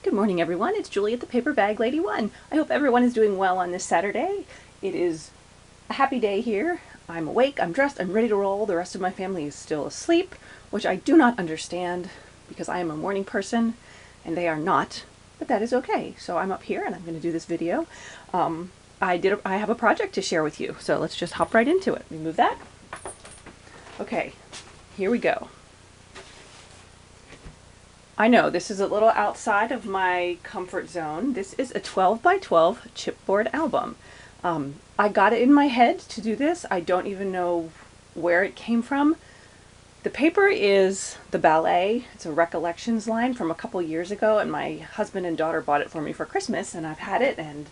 Good morning, everyone. It's Julie at the Paper Bag Lady 1. I hope everyone is doing well on this Saturday. It is a happy day here. I'm awake, I'm dressed, I'm ready to roll. The rest of my family is still asleep, which I do not understand because I am a morning person and they are not, but that is okay. So I'm up here and I'm going to do this video. I have a project to share with you, so let's just hop right into it. Remove that. Okay, here we go. I know this is a little outside of my comfort zone. This is a 12 by 12 chipboard album. I got it in my head to do this. I don't even know where it came from. The paper is the ballet. It's a recollections line from a couple years ago, and my husband and daughter bought it for me for Christmas, and I've had it, and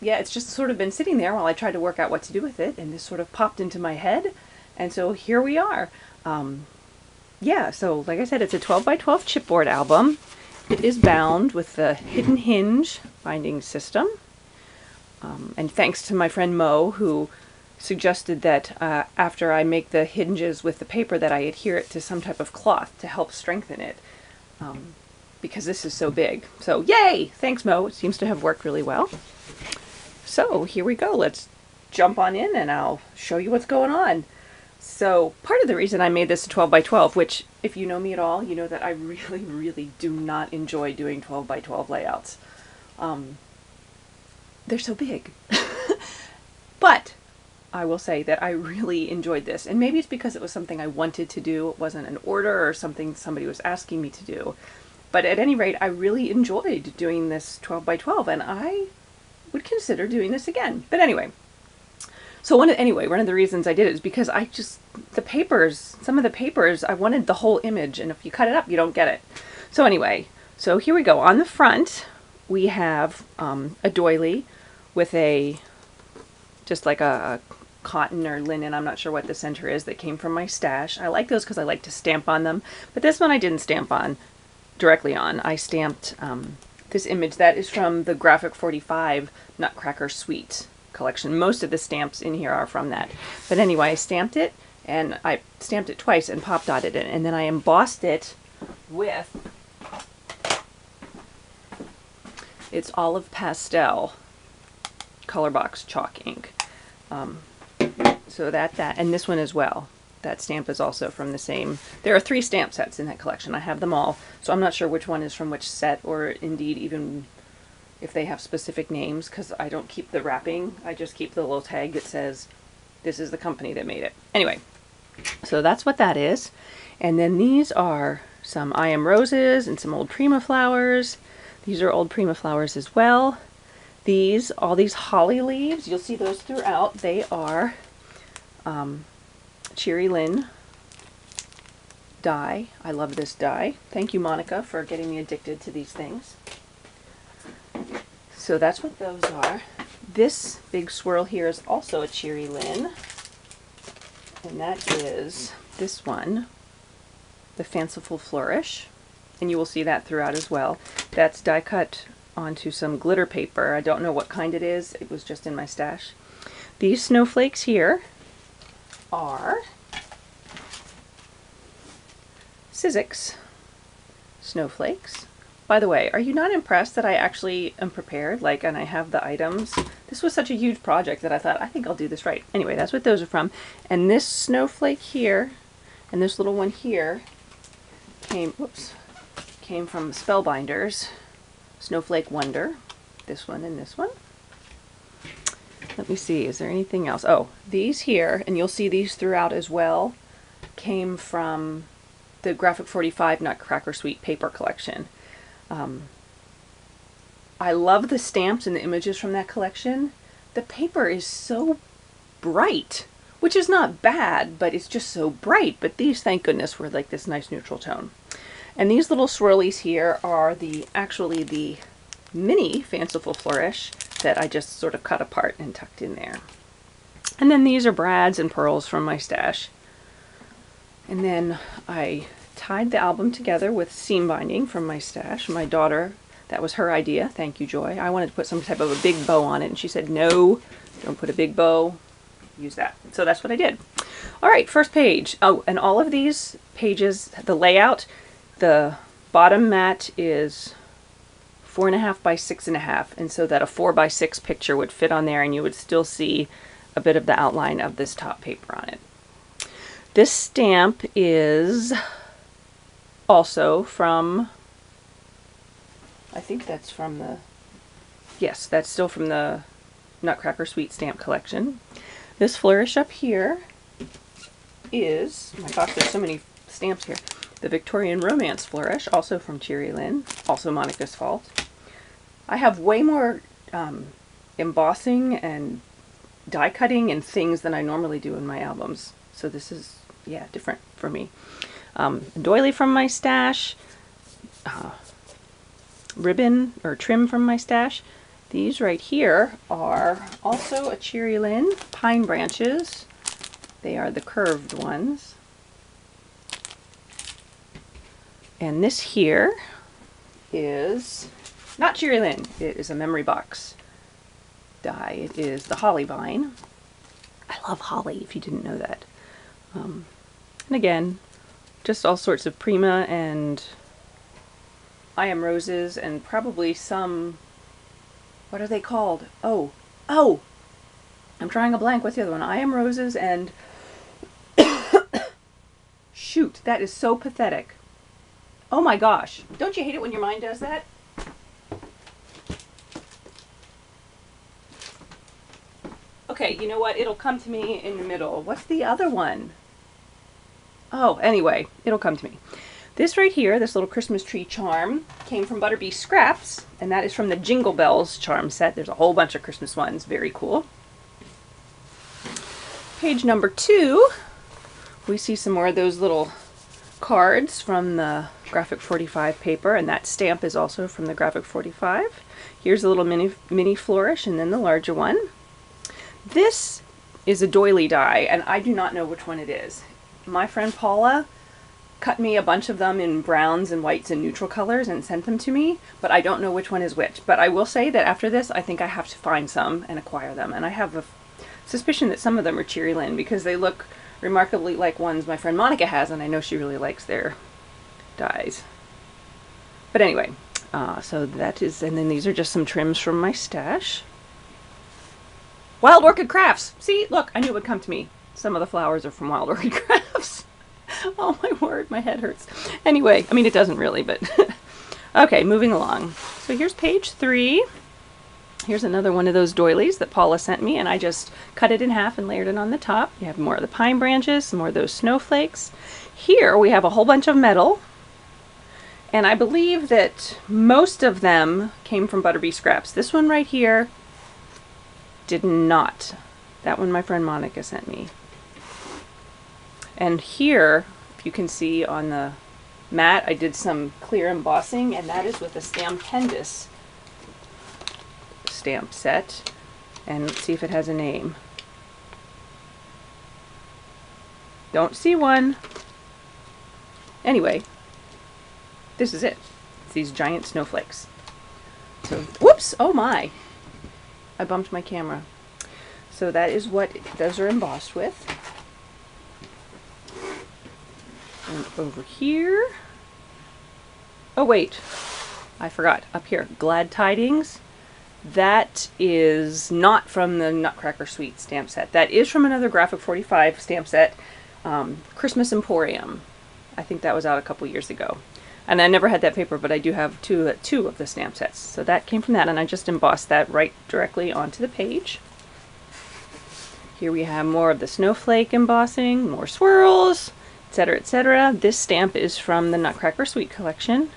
yeah, it's just sort of been sitting there while I tried to work out what to do with it, and this sort of popped into my head, and so here we are. Yeah, so like I said, it's a 12 by 12 chipboard album. It is bound with the hidden hinge binding system. And thanks to my friend Mo, who suggested that after I make the hinges with the paper that I adhere it to some type of cloth to help strengthen it, because this is so big. So yay! Thanks, Mo. It seems to have worked really well. So here we go. Let's jump on in and I'll show you what's going on. So part of the reason I made this a 12 by 12, which if you know me at all, you know that I really, really do not enjoy doing 12 by 12 layouts. They're so big. But I will say that I really enjoyed this. And maybe it's because it was something I wanted to do. It wasn't an order or something somebody was asking me to do. But at any rate, I really enjoyed doing this 12 by 12 and I would consider doing this again. But anyway. So one of the reasons I did it is because some of the papers, I wanted the whole image, and if you cut it up, you don't get it. So anyway, so here we go. On the front, we have a doily with just like a cotton or linen, I'm not sure what the center is, that came from my stash. I like those because I like to stamp on them, but this one I didn't stamp directly on. I stamped this image that is from the Graphic 45 Nutcracker Sweet collection. Most of the stamps in here are from that. But anyway, I stamped it, and I stamped it twice and pop dotted it, and then I embossed it with it's olive pastel color box chalk ink. So and this one as well. That stamp is also from the same. There are 3 stamp sets in that collection. I have them all, so I'm not sure which one is from which set, or indeed even if they have specific names, because I don't keep the wrapping. I just keep the little tag that says this is the company that made it. Anyway, so that's what that is. And then these are some I Am Roses and some old Prima flowers. These are old Prima flowers as well. All these holly leaves, you'll see those throughout. They are Cheery Lynn dye. I love this dye. Thank you, Monica, for getting me addicted to these things. So that's what those are. This big swirl here is also a Cheery Lynn, and that is this one, the Fanciful Flourish, and you will see that throughout as well. That's die cut onto some glitter paper. I don't know what kind it is. It was just in my stash. These snowflakes here are Sizzix snowflakes. By the way, are you not impressed that I actually am prepared, and I have the items? This was such a huge project that I thought, I think I'll do this right. Anyway, that's what those are from. And this snowflake here, and this little one here, came from Spellbinders, Snowflake Wonder. This one and this one. Let me see, is there anything else? Oh, these here, and you'll see these throughout as well, came from the Graphic 45 Nutcracker Sweet paper collection. I love the stamps and the images from that collection. The paper is so bright, which is not bad, but it's just so bright. But these, thank goodness, were like this nice neutral tone. And these little swirlies here are actually the mini Fanciful Flourish that I just sort of cut apart and tucked in there. And then these are brads and pearls from my stash. And then I tied the album together with seam binding from my stash. My daughter, that was her idea. Thank you, Joy. I wanted to put some type of a big bow on it, and she said, no, don't put a big bow. Use that. So that's what I did. All right, first page. Oh, and all of these pages, the layout, the bottom mat is 4.5 by 6.5, and so that a 4 by 6 picture would fit on there and you would still see a bit of the outline of this top paper on it. This stamp is also from, I think that's from the, yes, that's still from the Nutcracker Sweet stamp collection. This flourish up here is, oh my gosh, there's so many stamps here. The Victorian Romance flourish, also from Cheery Lynn, also Monica's fault. I have way more embossing and die cutting and things than I normally do in my albums. So this is, yeah, different for me. Doily from my stash, ribbon or trim from my stash. These right here are also a Cheery Lynn, pine branches. They are the curved ones. And this here is not Cheery Lynn, it is a memory box die. It is the Holly Vine. I love holly, if you didn't know that. And again, just all sorts of Prima and I Am Roses and probably some, what are they called? Oh, I'm drawing a blank. What's the other one? I Am Roses and shoot, that is so pathetic. Oh my gosh, don't you hate it when your mind does that? Okay, you know what? It'll come to me in the middle. What's the other one? Oh, anyway, it'll come to me. This right here, this little Christmas tree charm, came from Butterbee Scraps, and that is from the Jingle Bells charm set. There's a whole bunch of Christmas ones. Very cool. Page number 2, we see some more of those little cards from the Graphic 45 paper, and that stamp is also from the Graphic 45. Here's a little mini flourish, and then the larger one. This is a doily die, and I do not know which one it is. My friend Paula cut me a bunch of them in browns and whites and neutral colors and sent them to me, but I don't know which one is which. But I will say that after this, I think I have to find some and acquire them. And I have a suspicion that some of them are Cheery Lynn because they look remarkably like ones my friend Monica has, and I know she really likes their dies. But anyway, so that is, and then these are just some trims from my stash. Wild Orchid Crafts! See, look, I knew it would come to me. Some of the flowers are from Wild Orchid Crafts. Oh my word, my head hurts. Anyway, I mean it doesn't really, but okay, moving along. So here's page 3. Here's another one of those doilies that Paula sent me, and I just cut it in half and layered it on the top. You have more of the pine branches, some more of those snowflakes. Here we have a whole bunch of metal, and I believe that most of them came from Butterbee Scraps. This one right here did not. That one my friend Monica sent me. And here, if you can see on the mat, I did some clear embossing, and that is with a Stampendous stamp set. And let's see if it has a name. Don't see one. Anyway, this is it. It's these giant snowflakes. So, whoops! Oh my! I bumped my camera. So that is what those are embossed with. And over here, oh wait, I forgot, up here, Glad Tidings. That is not from the Nutcracker Sweet stamp set. That is from another Graphic 45 stamp set, Christmas Emporium. I think that was out a couple years ago. And I never had that paper, but I do have two of the stamp sets. So that came from that, and I just embossed that right directly onto the page. Here we have more of the snowflake embossing, more swirls, etc., etc. This stamp is from the Nutcracker Sweet collection.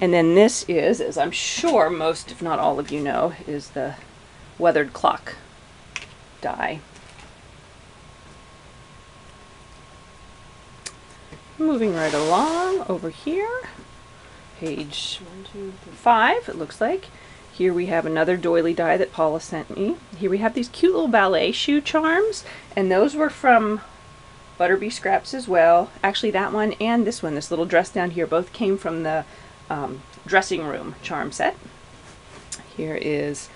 And then this is, as I'm sure most, if not all of you know, is the Weathered Clock die. Moving right along over here, page 5, it looks like. Here we have another doily die that Paula sent me. Here we have these cute little ballet shoe charms, and those were from Butterbee Scraps as well. Actually, that one and this one, this little dress down here, both came from the dressing room charm set. Here is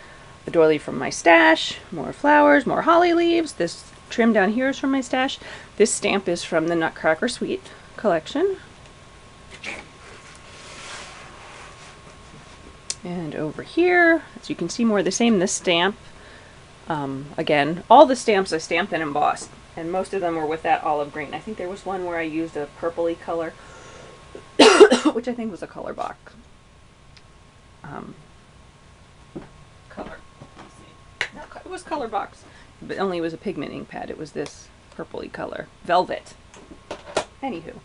the doily from my stash, more flowers, more holly leaves. This trim down here is from my stash. This stamp is from the Nutcracker Sweet collection. And over here, as you can see, more of the same, this stamp. Again, all the stamps I stamped and embossed, and most of them were with that olive green. I think there was one where I used a purpley color, which I think was a color box. Color. Let's see. No, it was color box, but only it was a pigment ink pad. It was this purpley color, velvet. Anywho,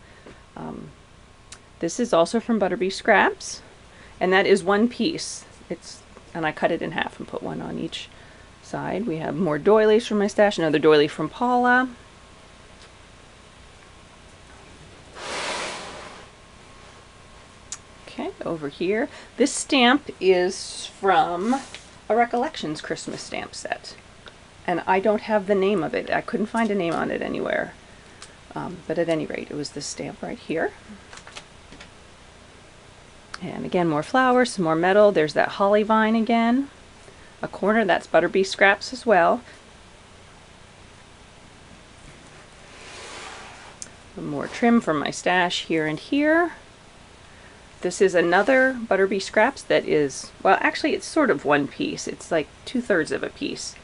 this is also from Butterbee Scraps, and that is one piece. And I cut it in half and put one on each side. We have more doilies from my stash, another doily from Paula. Okay, over here. This stamp is from a Recollections Christmas stamp set. And I don't have the name of it. I couldn't find a name on it anywhere. But at any rate, it was this stamp right here. And again, more flowers, some more metal. There's that holly vine again. A corner, that's Butterbee Scraps as well. More trim from my stash here and here. This is another Butterbee Scraps that is, well, actually it's sort of one piece. It's like 2/3 of a piece.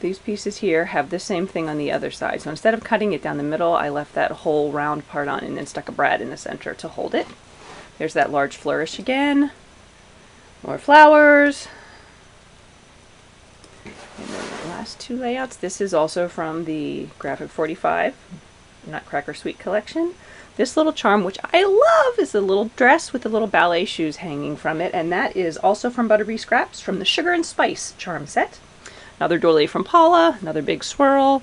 These pieces here have the same thing on the other side. So instead of cutting it down the middle, I left that whole round part on and then stuck a brad in the center to hold it. There's that large flourish again. More flowers. And then the last two layouts. This is also from the Graphic 45 Nutcracker Sweet collection. This little charm, which I love, is a little dress with the little ballet shoes hanging from it. And that is also from Butterbee Scraps from the Sugar and Spice charm set. Another doily from Paula, another big swirl,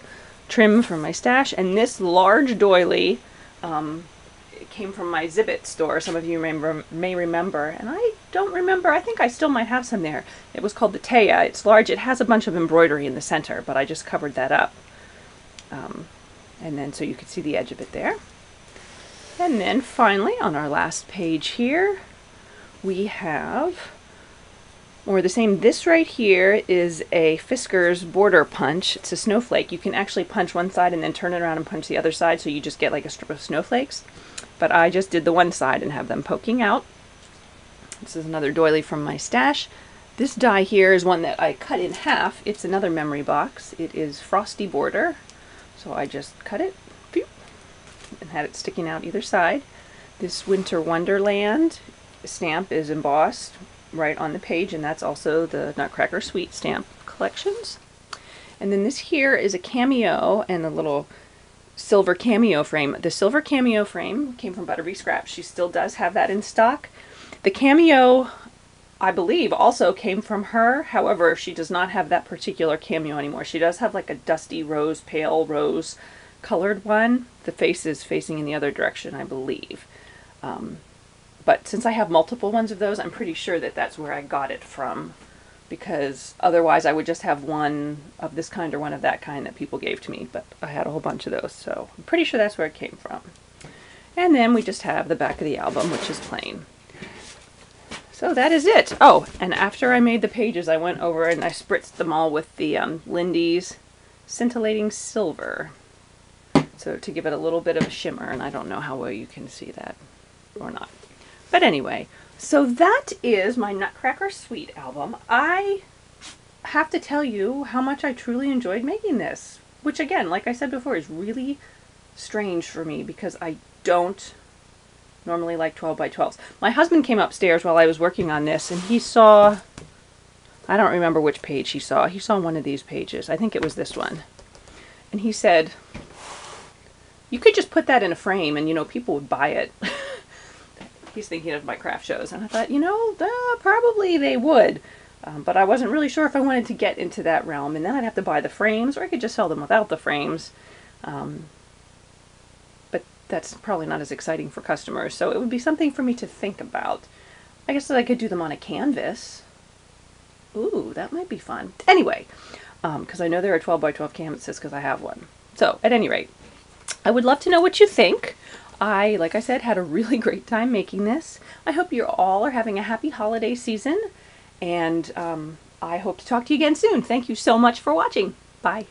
trim from my stash, and this large doily it came from my Zibbet store. Some of you may remember, and I don't remember. I think I still might have some there. It was called the Taya. It's large. It has a bunch of embroidery in the center, but I just covered that up. And then so you could see the edge of it there. And then finally, on our last page here, we have more of the same. This right here is a Fisker's border punch. It's a snowflake. You can actually punch one side and then turn it around and punch the other side, so you just get like a strip of snowflakes. But I just did the one side and have them poking out. This is another doily from my stash. This die here is one that I cut in half. It's another memory box. It is Frosty Border. So I just cut it and had it sticking out either side. This Winter Wonderland stamp is embossed right on the page, and that's also the Nutcracker Sweet stamp collections. And then this here is a cameo and a little silver cameo frame. The silver cameo frame came from Butterbee Scraps. She still does have that in stock. The cameo, I believe, also came from her. However, she does not have that particular cameo anymore. She does have like a dusty rose, pale rose colored one. The face is facing in the other direction, I believe. But since I have multiple ones of those, I'm pretty sure that that's where I got it from, because otherwise I would just have one of this kind or one of that kind that people gave to me, but I had a whole bunch of those, so I'm pretty sure that's where it came from. And then we just have the back of the album, which is plain. So that is it. Oh, and after I made the pages, I went over and I spritzed them all with the Lindy's Scintillating Silver, so to give it a little bit of a shimmer, and I don't know how well you can see that or not. But anyway, so that is my Nutcracker Sweet album. I have to tell you how much I truly enjoyed making this, which again, like I said before, is really strange for me because I don't normally like 12 by 12s. My husband came upstairs while I was working on this, and he saw, I don't remember which page he saw. He saw one of these pages. I think it was this one. And he said, you could just put that in a frame and, you know, people would buy it. He's thinking of my craft shows, and I thought, you know, probably they would, but I wasn't really sure if I wanted to get into that realm, and then I'd have to buy the frames, or I could just sell them without the frames, but that's probably not as exciting for customers, so it would be something for me to think about. I guess I could do them on a canvas. Ooh, that might be fun. Anyway, because I know there are 12 by 12 canvases because I have one. So, at any rate, I would love to know what you think. I, like I said, had a really great time making this. I hope you all are having a happy holiday season, and I hope to talk to you again soon. Thank you so much for watching. Bye.